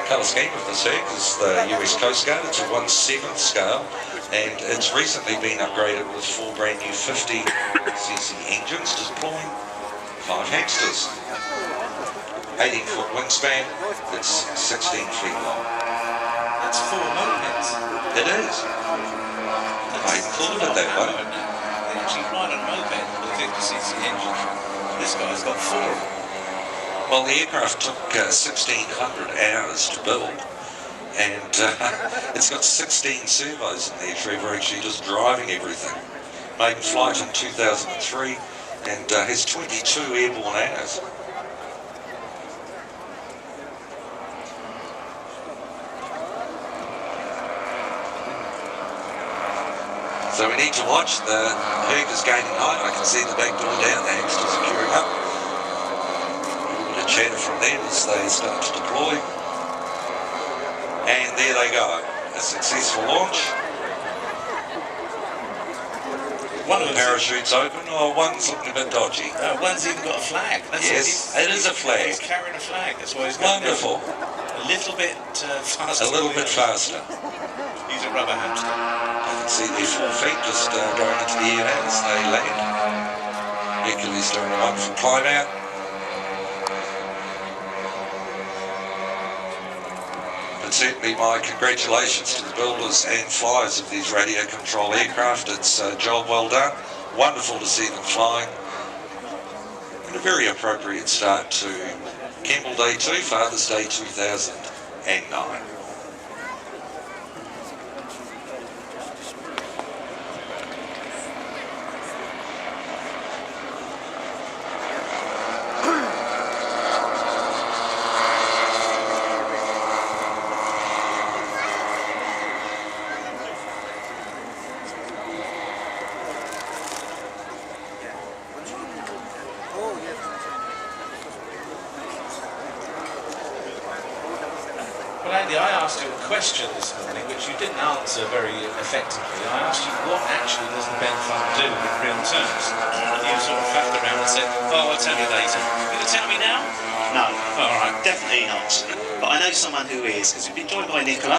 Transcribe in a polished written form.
colour scheme of this Herc is the US Coast Guard. It's a 1/7 scale, and it's recently been upgraded with 4 brand new 50cc engines, deploying 5 hamsters. 18-foot wingspan, it's 16 feet long. That's 4 mopeds. It is. I hadn't thought of it that way. They actually ride on a moped with a 50cc engine. This guy's got 4 of them. Well, the aircraft took 1,600 hours to build, and it's got 16 servos in there. Trevor actually just driving everything. Made in flight in 2003 and has 22 airborne hours. So we need to watch. The Herc is gaining height. I can see the back door down. The hamsters are queuing up. Chatter from them as they start to deploy, and there they go, a successful launch. One of the parachutes open, or one's looking a bit dodgy. One's even got a flag. That's yes, it is a flag. He's carrying a flag. That's why he's got wonderful. A little bit faster. A little bit faster. He's a rubber hamster. I can see their 4 feet just going into the air now as they land. Hercules doing a wonderful climb out. But certainly my congratulations to the builders and flyers of these radio control aircraft. It's a job well done. Wonderful to see them flying. And a very appropriate start to Kemble Day 2, Father's Day 2009. Well, Andy, I asked you a question this morning, which you didn't answer very effectively. I asked you, what actually does the Ben Fund do in real terms? And you sort of faffed around and said, oh, I'll tell you later. You going to tell me now? No. All right. Definitely not. But I know someone who is, because we've been joined by Nicola.